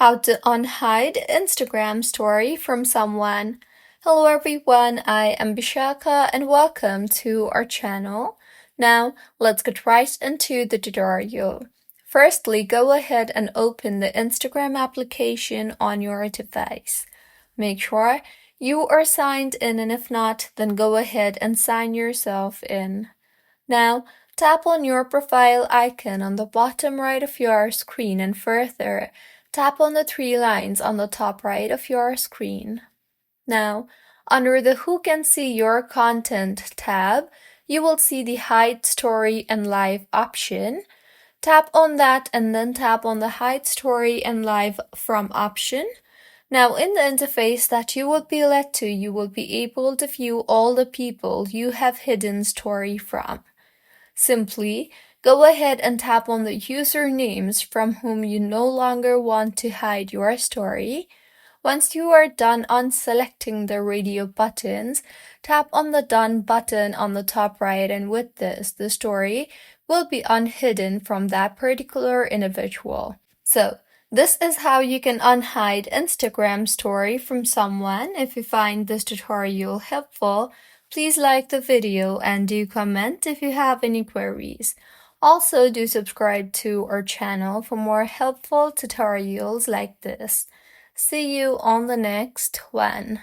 How to unhide Instagram story from someone. Hello everyone, I am Bishaka and welcome to our channel. Now let's get right into the tutorial. Firstly, go ahead and open the Instagram application on your device. Make sure you are signed in, and if not, then go ahead and sign yourself in. Now, tap on your profile icon on the bottom right of your screen and further, tap on the three lines on the top right of your screen. Now, under the Who Can See Your Content tab, you will see the Hide Story and Live option. Tap on that and then tap on the Hide Story and Live From option. Now, in the interface that you will be led to, you will be able to view all the people you have hidden story from. Simply go ahead and tap on the usernames from whom you no longer want to hide your story. Once you are done on selecting the radio buttons, tap on the Done button on the top right, and with this, the story will be unhidden from that particular individual. So, this is how you can unhide Instagram story from someone. If you find this tutorial helpful, please like the video and do comment if you have any queries. Also, do subscribe to our channel for more helpful tutorials like this. See you on the next one.